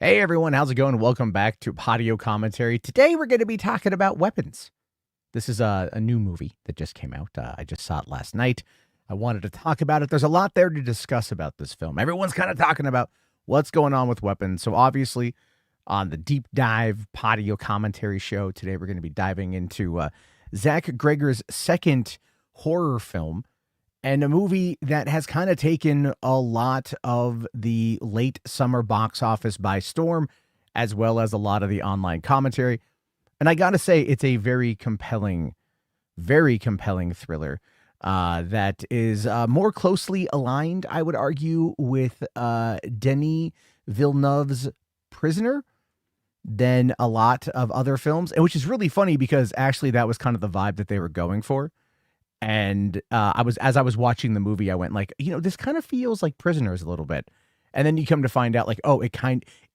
Hey everyone, how's it going? Welcome back to Podio Commentary. Today we're going to be talking about weapons. This is a new movie that just came out. I just saw it last night. I wanted to talk about it. There's a lot there to discuss about this film. Everyone's kind of talking about what's going on with weapons. So obviously, on the deep dive Podio Commentary show today, we're going to be diving into Zach Cregger's second horror film, and a movie that has kind of taken a lot of the late summer box office by storm, as well as a lot of the online commentary. And I got to say, it's a very compelling thriller that is more closely aligned, I would argue, with Denis Villeneuve's Prisoner than a lot of other films, and which is really funny because actually that was kind of the vibe that they were going for. And as I was watching the movie, I went like, this kind of feels like Prisoners a little bit. And then you come to find out like, oh,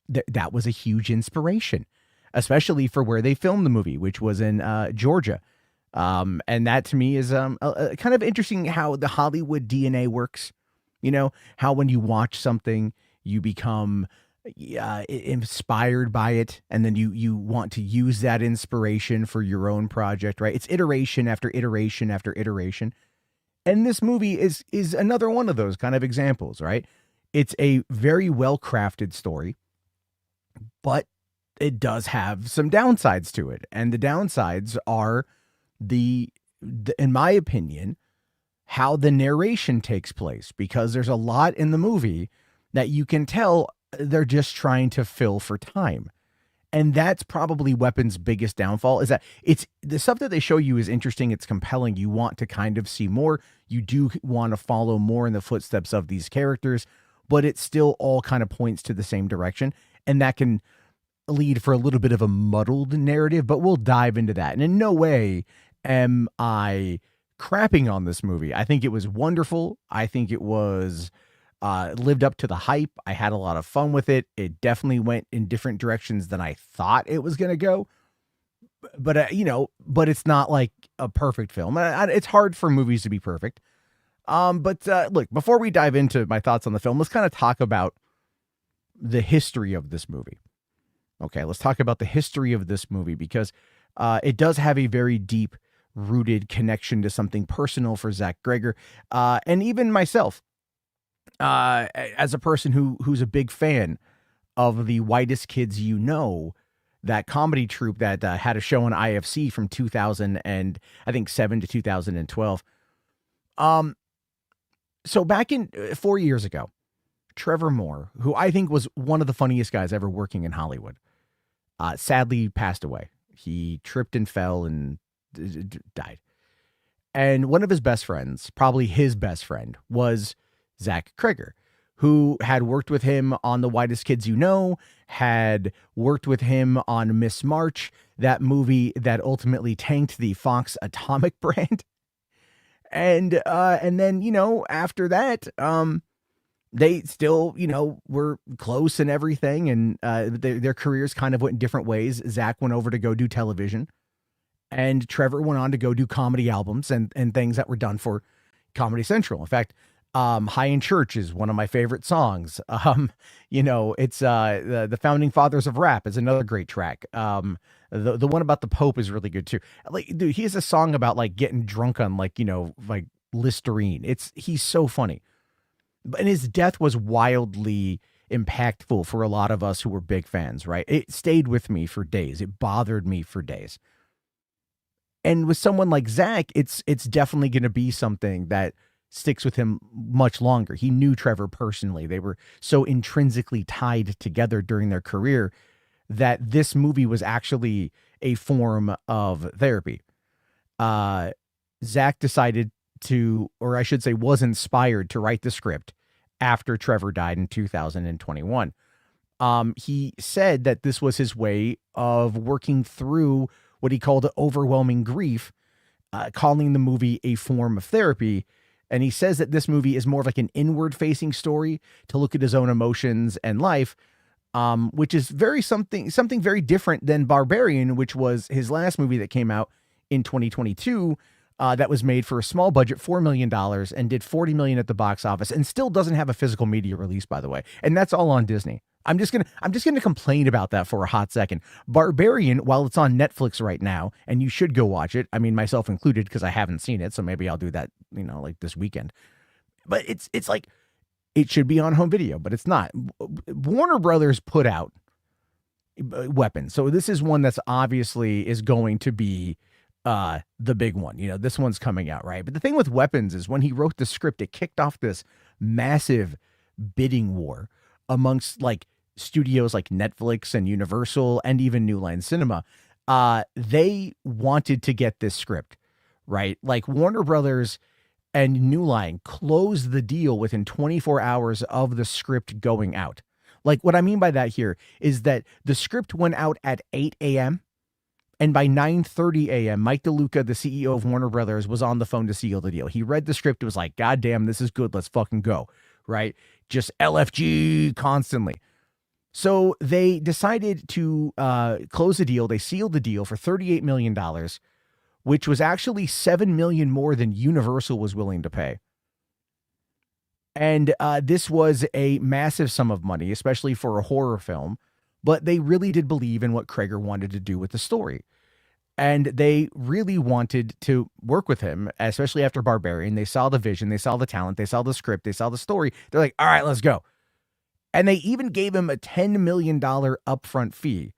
that was a huge inspiration, especially for where they filmed the movie, which was in Georgia. And that to me is kind of interesting how the Hollywood DNA works. How when you watch something, you become inspired by it, and then you want to use that inspiration for your own project, right? It's iteration after iteration after iteration. And this movie is another one of those kind of examples, right? It's a very well-crafted story, but it does have some downsides to it. And the downsides are in my opinion, how the narration takes place, because there's a lot in the movie that you can tell they're just trying to fill for time. And that's probably Weapon's biggest downfall, is that it's the stuff that they show you is interesting. It's compelling. You want to kind of see more. You do want to follow more in the footsteps of these characters, but it still all kind of points to the same direction. And that can lead for a little bit of a muddled narrative, but we'll dive into that. And in no way am I crapping on this movie. I think it was wonderful. I think it was lived up to the hype. I had a lot of fun with it. It definitely went in different directions than I thought it was going to go. But, but it's not like a perfect film. It's hard for movies to be perfect. But look, before we dive into my thoughts on the film, let's kind of talk about the history of this movie. Okay, let's talk about the history of this movie, because it does have a very deep rooted connection to something personal for Zach Cregger, and even myself. As a person who's a big fan of the Whitest Kids You Know, that comedy troupe that had a show on IFC from 2007 to 2012. So back in 4 years ago, Trevor Moore, who I think was one of the funniest guys ever working in Hollywood, sadly passed away. He tripped and fell and died. And one of his best friends, probably his best friend, was Zach Cregger, who had worked with him on The Whitest Kids You Know, had worked with him on Miss March, that movie that ultimately tanked the Fox Atomic brand. And then, after that, they still, were close and everything. And their careers kind of went in different ways. Zach went over to go do television, and Trevor went on to go do comedy albums and things that were done for Comedy Central. In fact, High in Church is one of my favorite songs. It's the Founding Fathers of Rap is another great track. The one about the Pope is really good too. Like, dude, he has a song about like getting drunk on like Listerine. He's so funny. And his death was wildly impactful for a lot of us who were big fans, right? It stayed with me for days. It bothered me for days. And with someone like Zach, it's definitely going to be something that sticks with him much longer. He knew Trevor personally. They were so intrinsically tied together during their career that this movie was actually a form of therapy. Zach decided to, or I should say was inspired to write the script after Trevor died in 2021. He said that this was his way of working through what he called overwhelming grief, calling the movie a form of therapy. And he says that this movie is more of like an inward-facing story to look at his own emotions and life, which is something very different than Barbarian, which was his last movie that came out in 2022, that was made for a small budget, $4 million, and did $40 million at the box office, and still doesn't have a physical media release, by the way. And that's all on Disney. I'm just gonna complain about that for a hot second. Barbarian, while it's on Netflix right now, and you should go watch it. I mean, myself included, because I haven't seen it, so maybe I'll do that, like this weekend. But it's like it should be on home video, but it's not. Warner Brothers put out Weapons, so this is one that's obviously is going to be the big one. This one's coming out, right? But the thing with Weapons is when he wrote the script, it kicked off this massive bidding war amongst like studios like Netflix and Universal and even New Line Cinema. They wanted to get this script, right? Like Warner Brothers and New Line closed the deal within 24 hours of the script going out. Like what I mean by that here is that the script went out at 8 a.m. and by 9:30 a.m., Mike DeLuca, the CEO of Warner Brothers, was on the phone to seal the deal. He read the script and was like, God damn, this is good. Let's fucking go, right? Just LFG constantly. So they decided to close the deal. They sealed the deal for $38 million, which was actually $7 million more than Universal was willing to pay. And this was a massive sum of money, especially for a horror film. But they really did believe in what Cregger wanted to do with the story. And they really wanted to work with him, especially after Barbarian. They saw the vision, they saw the talent, they saw the script, they saw the story. They're like, all right, let's go. And they even gave him a $10 million upfront fee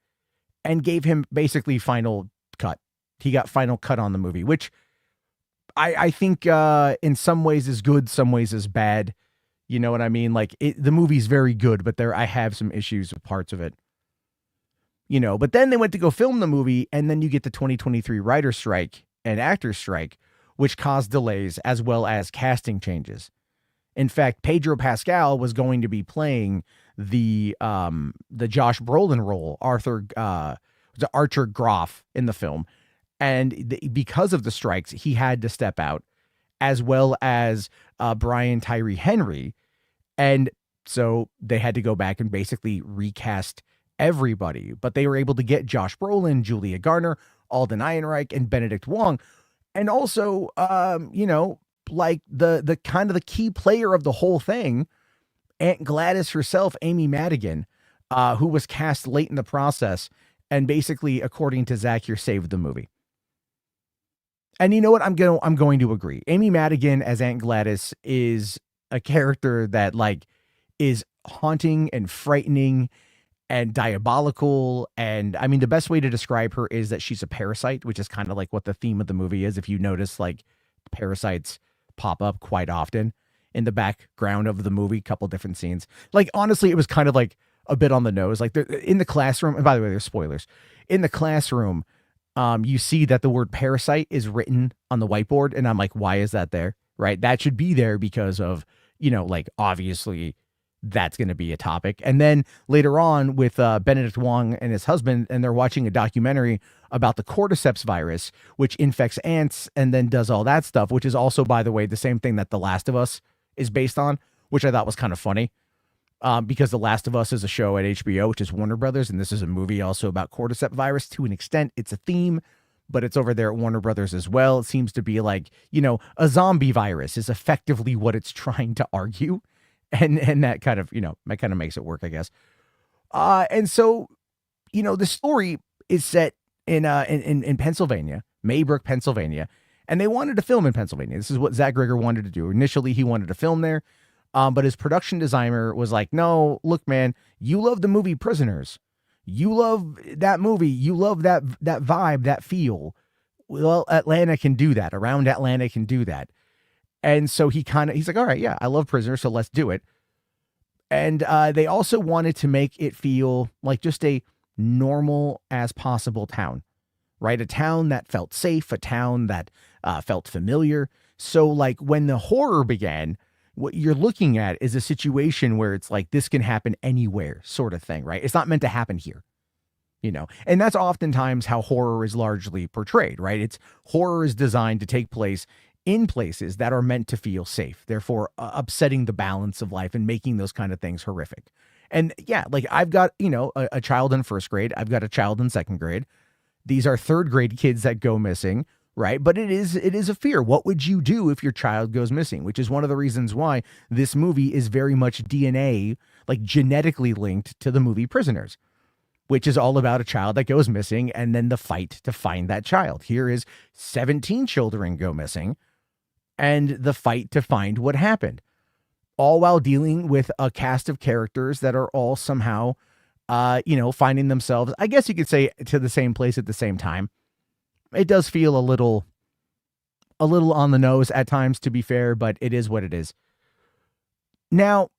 and gave him basically final cut. He got final cut on the movie, which I think in some ways is good, some ways is bad. You know what I mean? Like the movie's very good, but I have some issues with parts of it. But then they went to go film the movie, and then you get the 2023 writer's strike and actor's strike, which caused delays as well as casting changes. In fact, Pedro Pascal was going to be playing the Josh Brolin role, Archer Groff in the film. And because of the strikes, he had to step out, as well as Brian Tyree Henry. And so they had to go back and basically recast everybody. But they were able to get Josh Brolin, Julia Garner, Alden Ehrenreich, and Benedict Wong. And also, like the kind of the key player of the whole thing, Aunt Gladys herself, Amy Madigan, who was cast late in the process, and basically, according to Zach here, saved the movie. And you know what? I'm going to agree. Amy Madigan as Aunt Gladys is a character that like is haunting and frightening and diabolical. And I mean, the best way to describe her is that she's a parasite, which is kind of like what the theme of the movie is. If you notice, like parasites pop up quite often in the background of the movie, couple different scenes. Like, honestly, it was kind of like a bit on the nose, like in the classroom. And by the way, there's spoilers in the classroom. You see that the word parasite is written on the whiteboard. And I'm like, why is that there? Right. That should be there because of, like obviously that's going to be a topic. And then later on with Benedict Wong and his husband, and they're watching a documentary about the cordyceps virus, which infects ants and then does all that stuff, which is also, by the way, the same thing that The Last of Us is based on, which I thought was kind of funny. Because The Last of Us is a show at HBO, which is Warner Brothers, and this is a movie also about cordyceps virus to an extent. It's a theme, but it's over there at Warner Brothers as well. It seems to be like, a zombie virus is effectively what it's trying to argue. And that kind of, that kind of makes it work, I guess. And so, the story is set in Pennsylvania, Maybrook, Pennsylvania, and they wanted to film in Pennsylvania. This is what Zach Cregger wanted to do. Initially, he wanted to film there. But his production designer was like, no, look, man, you love the movie Prisoners. You love that movie. You love that vibe, that feel. Well, Atlanta can do that. Around Atlanta can do that. And so he's like, all right, yeah, I love Prisoners, so let's do it. And they also wanted to make it feel like just a normal as possible town, right? A town that felt safe, a town that felt familiar. So like when the horror began, what you're looking at is a situation where it's like, this can happen anywhere sort of thing, right? It's not meant to happen here, and that's oftentimes how horror is largely portrayed, right? Horror is designed to take place in places that are meant to feel safe, therefore upsetting the balance of life and making those kind of things horrific. And yeah, like I've got, a child in first grade. I've got a child in second grade. These are third grade kids that go missing. Right. But it is a fear. What would you do if your child goes missing? Which is one of the reasons why this movie is very much DNA like genetically linked to the movie Prisoners, which is all about a child that goes missing and then the fight to find that child. Here is 17 children go missing and the fight to find what happened, all while dealing with a cast of characters that are all somehow, finding themselves, I guess you could say, to the same place at the same time. It does feel a little on the nose at times, to be fair, but it is what it is. Now,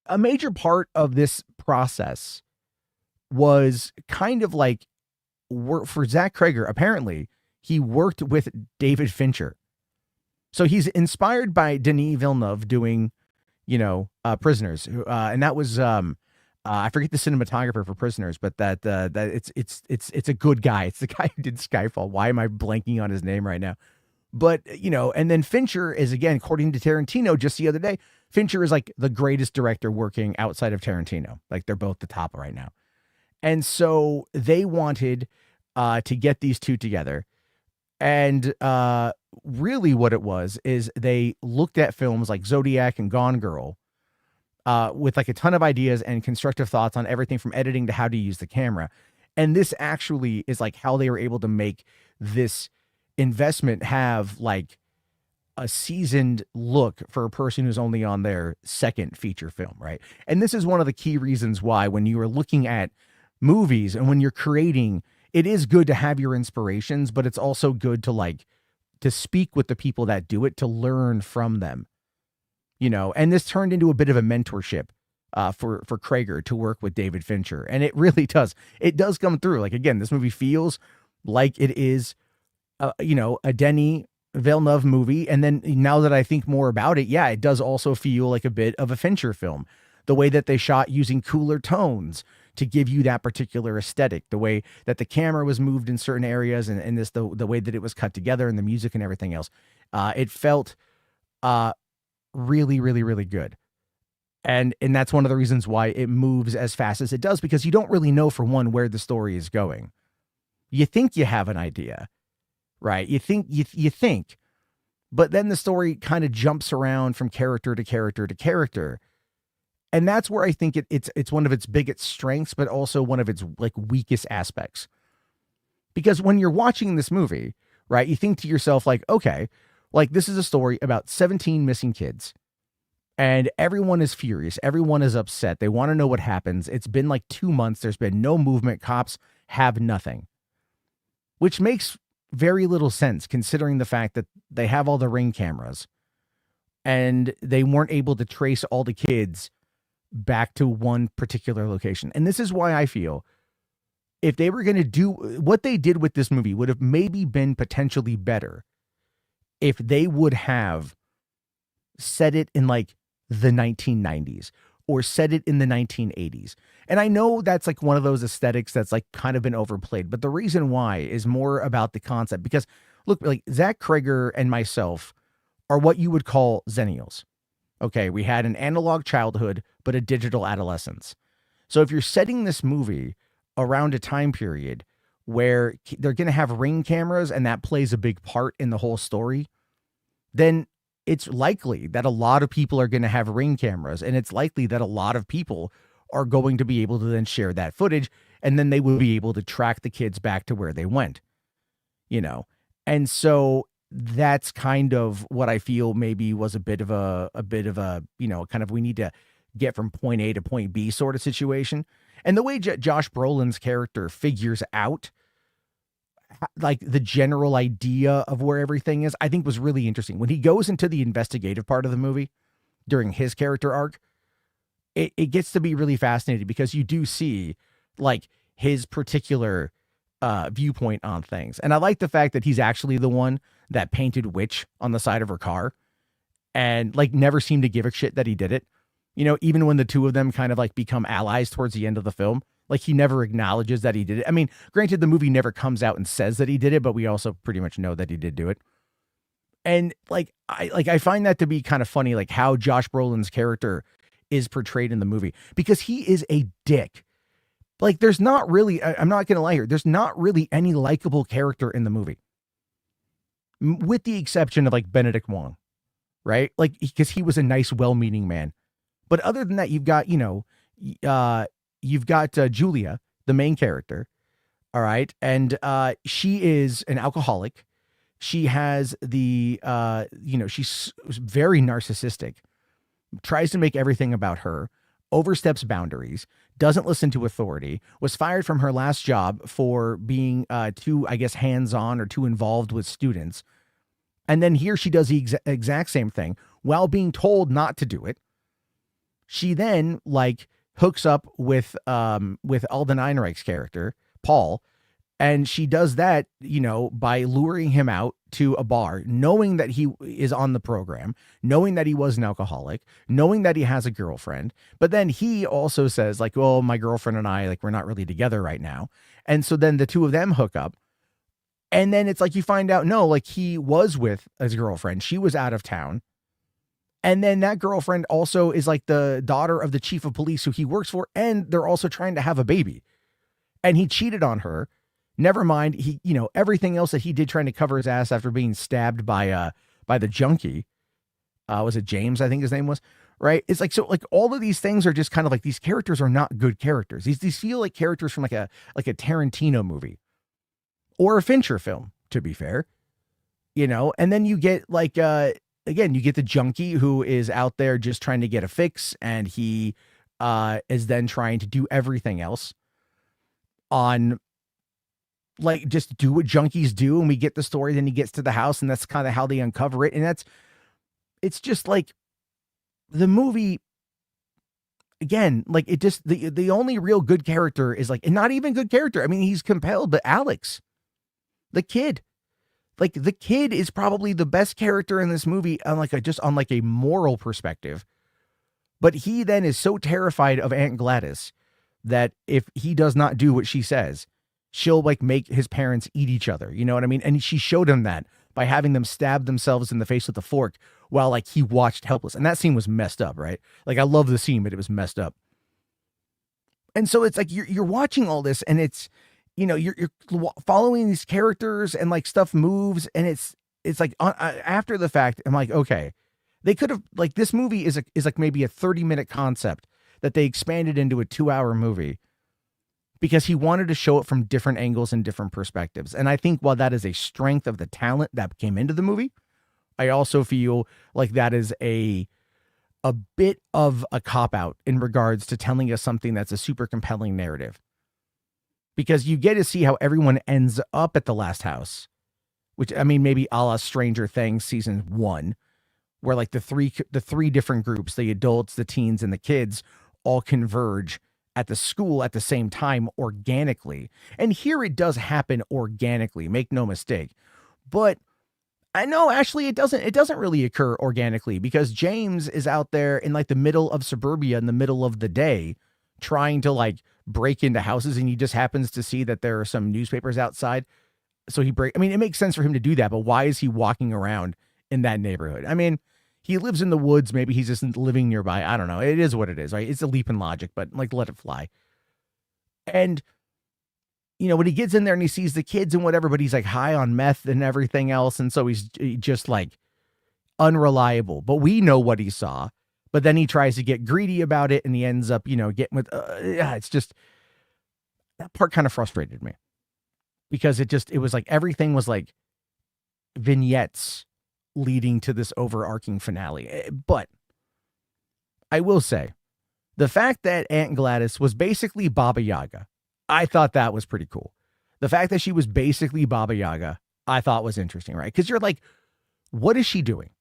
a major part of this process was kind of like work for Zach Cregger. Apparently, he worked with David Fincher. So he's inspired by Denis Villeneuve doing, Prisoners. And that was, I forget the cinematographer for Prisoners, but that it's a good guy. It's the guy who did Skyfall. Why am I blanking on his name right now? But, and then Fincher is, again, according to Tarantino just the other day, Fincher is like the greatest director working outside of Tarantino. Like they're both the top right now. And so they wanted to get these two together. And really what it was is they looked at films like Zodiac and Gone Girl with like a ton of ideas and constructive thoughts on everything from editing to how to use the camera. And this actually is like how they were able to make this investment have like a seasoned look for a person who's only on their second feature film, right? And this is one of the key reasons why when you are looking at movies and when you're creating, it is good to have your inspirations, but it's also good to speak with the people that do it, to learn from them, and this turned into a bit of a mentorship for Cregger to work with David Fincher. And it really does. It does come through. Like, again, this movie feels like it is, a Denis Villeneuve movie. And then now that I think more about it, yeah, it does also feel like a bit of a Fincher film. The way that they shot using cooler tones to give you that particular aesthetic, the way that the camera was moved in certain areas and this, the way that it was cut together and the music and everything else. It felt really, really, really good. And that's one of the reasons why it moves as fast as it does, because you don't really know, for one, where the story is going. You think you have an idea, right? You think, but then the story kind of jumps around from character to character to character. And that's where I think it's one of its biggest strengths, but also one of its like weakest aspects. Because when you're watching this movie, right, you think to yourself like, okay, like this is a story about 17 missing kids and everyone is furious. Everyone is upset. They want to know what happens. It's been like 2 months. There's been no movement. Cops have nothing, which makes very little sense considering the fact that they have all the Ring cameras and they weren't able to trace all the kids back to one particular location. And this is why I feel if they were going to do what they did with this movie would have maybe been potentially better if they would have set it in like the 1990s or set it in the 1980s. And I know that's like one of those aesthetics that's like kind of been overplayed, but the reason why is more about the concept, because look, like Zach Cregger and myself are what you would call Zennials. Okay, we had an analog childhood, but a digital adolescence. So if you're setting this movie around a time period where they're going to have Ring cameras and that plays a big part in the whole story, then it's likely that a lot of people are going to have Ring cameras, and it's likely that a lot of people are going to be able to then share that footage, and then they will be able to track the kids back to where they went, And so that's kind of what I feel maybe was a bit of a kind of we need to get from point A to point B sort of situation. And the way Josh Brolin's character figures out like the general idea of where everything is, I think was really interesting. When he goes into the investigative part of the movie during his character arc, it gets to be really fascinating because you do see like his particular viewpoint on things. And I like the fact that he's actually the one that painted Witch on the side of her car and like never seemed to give a shit that he did it. Even when the two of them kind of like become allies towards the end of the film, like he never acknowledges that he did it. I mean, granted, the movie never comes out and says that he did it, but we also pretty much know that he did do it. And I find that to be kind of funny, like how Josh Brolin's character is portrayed in the movie, because he is a dick. Like there's not really, I'm not going to lie here, there's not really any likable character in the movie, with the exception of like Benedict Wong, right? Like, because he was a nice, well-meaning man. But other than that, you've got, Julia, the main character. All right. And she is an alcoholic. She has she's very narcissistic, tries to make everything about her, oversteps boundaries, doesn't listen to authority, was fired from her last job for being too, I guess, hands-on or too involved with students. And then here she does the exact same thing while being told not to do it. She then hooks up with Alden Ehrenreich's character, Paul, and she does that, by luring him out to a bar, knowing that he is on the program, knowing that he was an alcoholic, knowing that he has a girlfriend. But then he also says oh, my girlfriend and I, we're not really together right now. And so then the two of them hook up. And then it's you find out, no, he was with his girlfriend. She was out of town. And then that girlfriend also is the daughter of the chief of police who he works for. And they're also trying to have a baby. And he cheated on her. Never mind, he, everything else that he did trying to cover his ass after being stabbed by the junkie. Was it James? I think his name was, right? It's all of these things are just kind of these characters are not good characters. These feel like characters from a Tarantino movie or a Fincher film, to be fair, and then you get again, you get the junkie who is out there just trying to get a fix. And he is then trying to do everything else on just do what junkies do. And we get the story, then he gets to the house and that's kind of how they uncover it. And it's just the movie again, it just, the only real good character is and not even good character. I mean, he's compelled, but Alex, the kid, the kid is probably the best character in this movie on just on a moral perspective. But he then is so terrified of Aunt Gladys that if he does not do what she says, she'll make his parents eat each other. You know what I mean? And she showed him that by having them stab themselves in the face with a fork while he watched helpless. And that scene was messed up, right? I love the scene, but it was messed up. And so it's you're watching all this and it's, you're following these characters and stuff moves. And it's after the fact, I'm okay, they could have this movie is maybe a 30-minute concept that they expanded into a 2-hour movie, because he wanted to show it from different angles and different perspectives. And I think while that is a strength of the talent that came into the movie, I also feel that is a bit of a cop-out in regards to telling us something that's a super compelling narrative. Because you get to see how everyone ends up at the last house, which, I mean, maybe a la Stranger Things season 1, where the three different groups, the adults, the teens, and the kids, all converge at the school at the same time organically. And here it does happen organically, make no mistake. But I know actually it doesn't really occur organically, because James is out there in the middle of suburbia in the middle of the day trying to break into houses, and he just happens to see that there are some newspapers outside. So I mean, it makes sense for him to do that, but why is he walking around in that neighborhood? I mean, he lives in the woods. Maybe he's just living nearby. I don't know. It is what it is, right? It's a leap in logic, but let it fly. And, when he gets in there and he sees the kids and whatever, but he's high on meth and everything else. And so he's just unreliable, but we know what he saw, but then he tries to get greedy about it. And he ends up, getting with, it's just, that part kind of frustrated me, because it was everything was vignettes leading to this overarching finale. But I will say, the fact that Aunt Gladys was basically Baba Yaga, I thought that was pretty cool. The fact that she was basically Baba Yaga, I thought was interesting, right? Because you're what is she doing?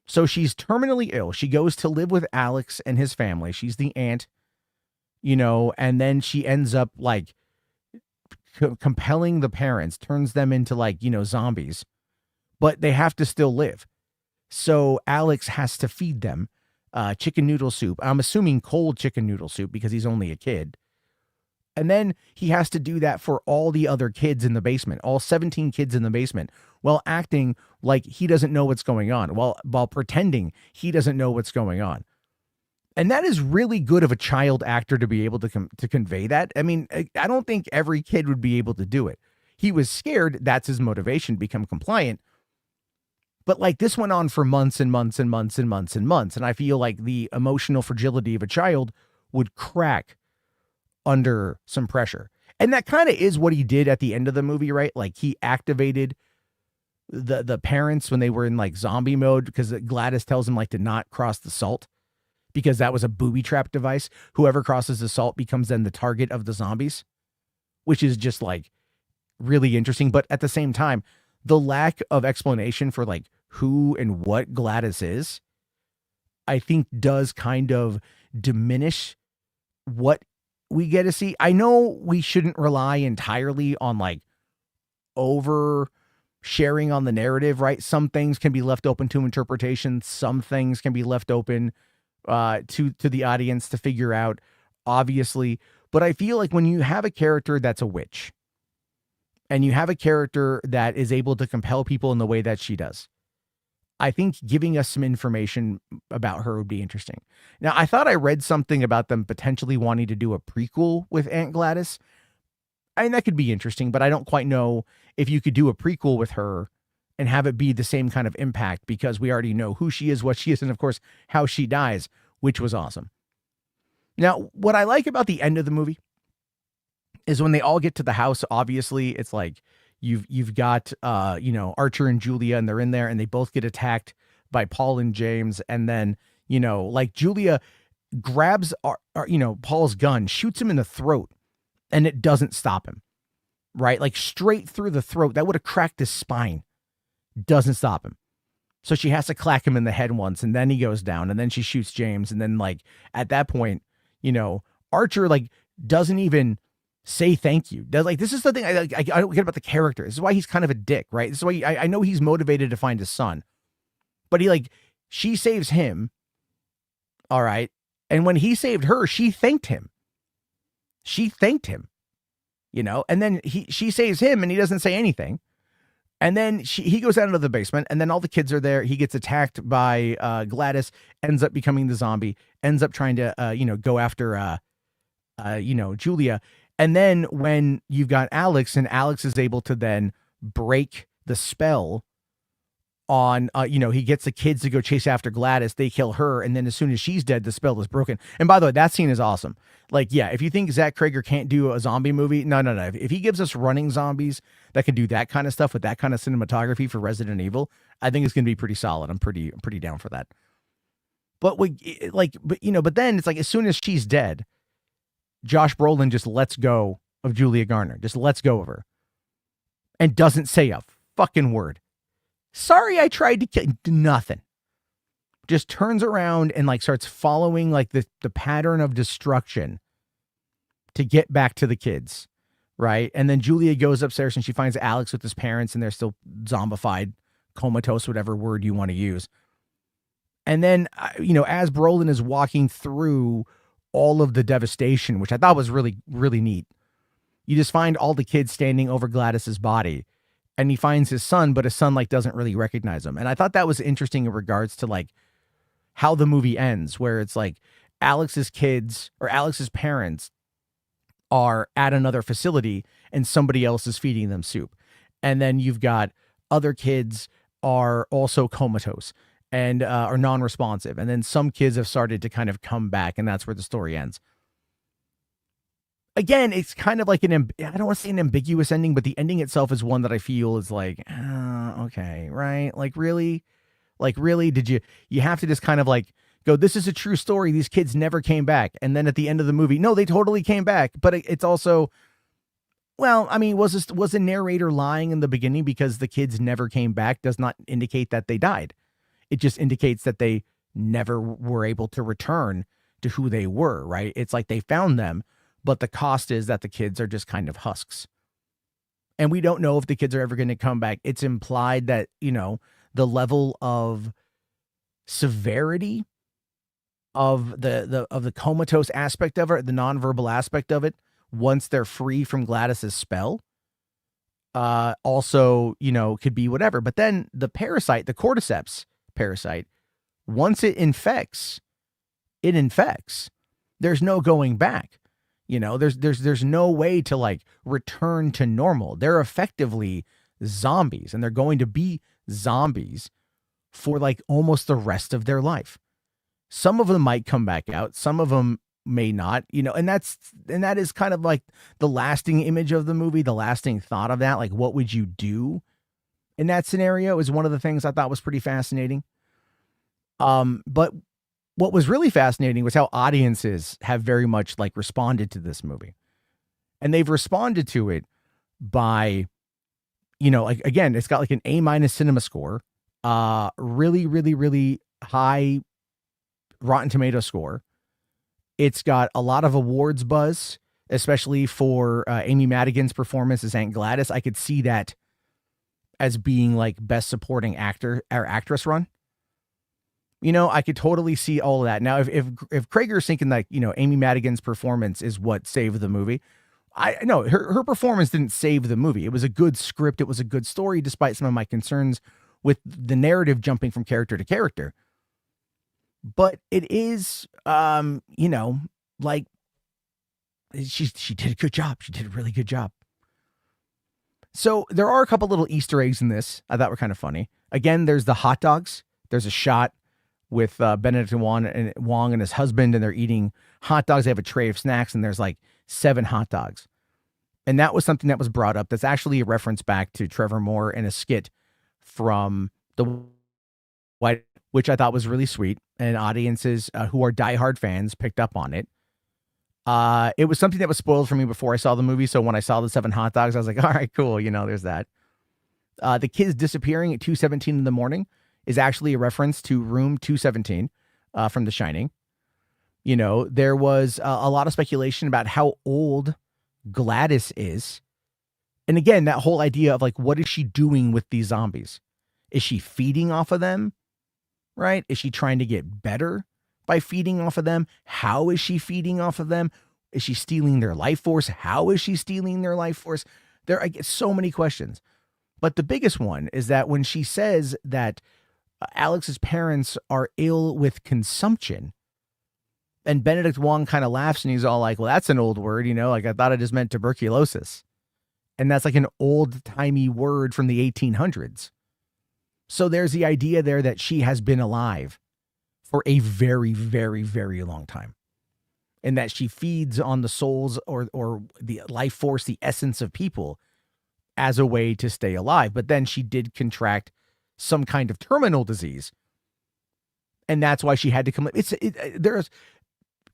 So she's terminally ill. She goes to live with Alex and his family. She's the aunt, and then she ends up compelling the parents, turns them into zombies. But they have to still live. So Alex has to feed them chicken noodle soup. I'm assuming cold chicken noodle soup, because he's only a kid. And then he has to do that for all the other kids in the basement, all 17 kids in the basement, while acting like he doesn't know what's going on, while pretending he doesn't know what's going on. And that is really good of a child actor to be able to convey that. I mean, I don't think every kid would be able to do it. He was scared. That's his motivation, become compliant. But like this went on for months and months and months and months and months. And I feel like the emotional fragility of a child would crack under some pressure. And that kind of is what he did at the end of the movie, right? Like he activated the parents when they were in like zombie mode, because Gladys tells him like to not cross the salt, because that was a booby trap device. Whoever crosses the salt becomes then the target of the zombies, which is just like really interesting. But at the same time, the lack of explanation for like who and what Gladys is, I think does kind of diminish what we get to see. I know we shouldn't rely entirely on like over sharing on the narrative, right? Some things can be left open to interpretation. Some things can be left open to the audience to figure out, obviously. But I feel like when you have a character that's a witch, and you have a character that is able to compel people in the way that she does, I think giving us some information about her would be interesting. Now, I thought I read something about them potentially wanting to do a prequel with Aunt Gladys. I mean, that could be interesting, but I don't quite know if you could do a prequel with her and have it be the same kind of impact, because we already know who she is, what she is, and of course, how she dies, which was awesome. Now, what I like about the end of the movie is when they all get to the house. Obviously, it's like you've got Archer and Julia, and they're in there, and they both get attacked by Paul and James, and then like Julia grabs Paul's gun, shoots him in the throat, and it doesn't stop him, right? Like straight through the throat. That would have cracked his spine. Doesn't stop him. So she has to clack him in the head once, and then he goes down, and then she shoots James, and then like at that point, Archer like doesn't even say thank you. Like, this is the thing I don't get about the character. This is why he's kind of a dick, right? This is why I know he's motivated to find his son, but she saves him. All right. And when he saved her, she thanked him. And then she saves him, and he doesn't say anything. And then he goes down into the basement, and then all the kids are there. He gets attacked by Gladys, ends up becoming the zombie, ends up trying to, go after, Julia. And then when you've got Alex, and Alex is able to then break the spell on, he gets the kids to go chase after Gladys. They kill her. And then as soon as she's dead, the spell is broken. And by the way, that scene is awesome. Like, yeah, if you think Zach Cregger can't do a zombie movie, no. If he gives us running zombies that can do that kind of stuff with that kind of cinematography for Resident Evil, I think it's going to be pretty solid. I'm pretty down for that. But but then it's like, as soon as she's dead, Josh Brolin just lets go of Julia Garner, just lets go of her, and doesn't say a fucking word. Sorry, I tried to kill. Nothing. Just turns around and like starts following like the pattern of destruction to get back to the kids, right? And then Julia goes upstairs, and she finds Alex with his parents, and they're still zombified, comatose, whatever word you want to use. And then, as Brolin is walking through all of the devastation, which I thought was really, really neat, you just find all the kids standing over Gladys's body, and he finds his son, but his son like doesn't really recognize him. And I thought that was interesting in regards to like how the movie ends, where it's like Alex's kids or Alex's parents are at another facility, and somebody else is feeding them soup. And then you've got other kids are also comatose and are non-responsive. And then some kids have started to kind of come back, and that's where the story ends. Again, it's kind of like I don't want to say an ambiguous ending, but the ending itself is one that I feel is like, okay, right? Like, really? Did you have to just kind of like go, this is a true story. These kids never came back. And then at the end of the movie, no, they totally came back. But it's also, well, I mean, was the narrator lying in the beginning because the kids never came back does not indicate that they died. It just indicates that they never were able to return to who they were, right? It's like they found them, but the cost is that the kids are just kind of husks. And we don't know if the kids are ever going to come back. It's implied that, the level of severity of the comatose aspect of it, the nonverbal aspect of it, once they're free from Gladys's spell, also, could be whatever. But then the parasite, the cordyceps parasite, once it infects. There's no going back. There's no way to like return to normal. They're effectively zombies, and they're going to be zombies for like almost the rest of their life. Some of them might come back out, some of them may not, and that is kind of like the lasting image of the movie, the lasting thought of that. Like, what would you do in that scenario is one of the things I thought was pretty fascinating. But what was really fascinating was how audiences have very much like responded to this movie. And they've responded to it by, like, again, it's got like an A- CinemaScore, really, really, really high Rotten Tomato score. It's got a lot of awards buzz, especially for Amy Madigan's performance as Aunt Gladys. I could see that as being like best supporting actor or actress run. I could totally see all of that. Now, if Cregger's thinking like, Amy Madigan's performance is what saved the movie, I know her performance didn't save the movie. It was a good script. It was a good story, despite some of my concerns with the narrative jumping from character to character. But it is, like she did a good job. She did a really good job. So there are a couple little Easter eggs in this I thought were kind of funny. Again, there's the hot dogs. There's a shot with Benedict Wong and his husband, and they're eating hot dogs. They have a tray of snacks, and there's like 7 hot dogs. And that was something that was brought up. That's actually a reference back to Trevor Moore in a skit from the White, which I thought was really sweet. And audiences who are diehard fans picked up on it. It was something that was spoiled for me before I saw the movie. So when I saw the 7 hot dogs, I was like, all right, cool. There's that. The kids disappearing at 2:17 in the morning is actually a reference to room 217 from The Shining. There was a lot of speculation about how old Gladys is. And again, that whole idea of like, what is she doing with these zombies? Is she feeding off of them? Right? Is she trying to get better by feeding off of them? How is she feeding off of them? Is she stealing their life force? How is she stealing their life force? I get so many questions. But the biggest one is that when she says that Alex's parents are ill with consumption, and Benedict Wong kind of laughs and he's all like, well, that's an old word, like I thought it just meant tuberculosis. And that's like an old timey word from the 1800s. So there's the idea there that she has been alive for a very, very, very long time. And that she feeds on the souls or the life force, the essence of people as a way to stay alive. But then she did contract some kind of terminal disease. And that's why she had to come. There's,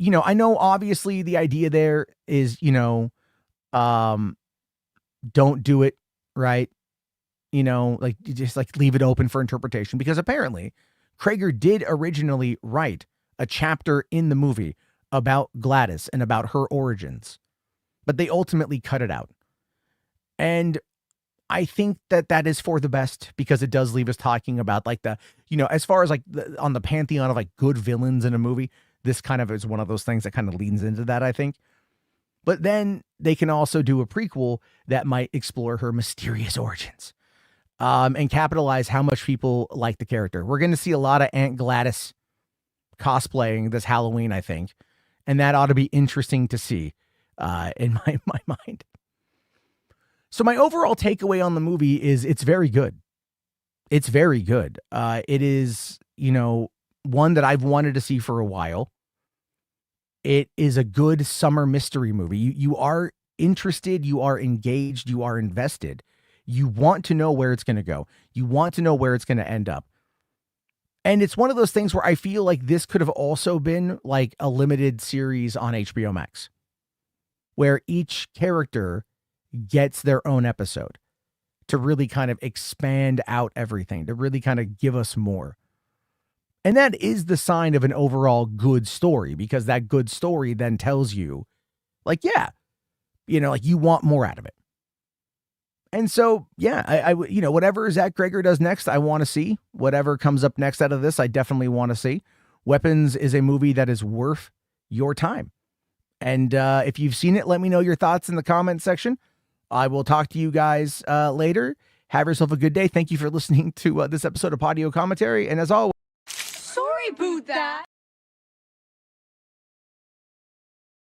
I know obviously the idea there is, don't do it, right? Like just like leave it open for interpretation, because apparently Cregger did originally write a chapter in the movie about Gladys and about her origins, but they ultimately cut it out. And I think that is for the best, because it does leave us talking about like as far as like on the pantheon of like good villains in a movie, this kind of is one of those things that kind of leans into that, I think. But then they can also do a prequel that might explore her mysterious origins, and capitalize how much people like the character. We're going to see a lot of Aunt Gladys cosplaying this Halloween, I think. And that ought to be interesting to see in my mind. So my overall takeaway on the movie is it's very good. It's very good. It is, one that I've wanted to see for a while. It is a good summer mystery movie. You are interested, you are engaged, you are invested. You want to know where it's going to go. You want to know where it's going to end up. And it's one of those things where I feel like this could have also been like a limited series on HBO Max, where each character gets their own episode to really kind of expand out everything, to really kind of give us more. And that is the sign of an overall good story, because that good story then tells you like, yeah, like you want more out of it. And so, yeah, I whatever Zach Cregger does next, I want to see. Whatever comes up next out of this, I definitely want to see. Weapons is a movie that is worth your time. And if you've seen it, let me know your thoughts in the comment section. I will talk to you guys later. Have yourself a good day. Thank you for listening to this episode of Podio Commentary. And as always, sorry about that.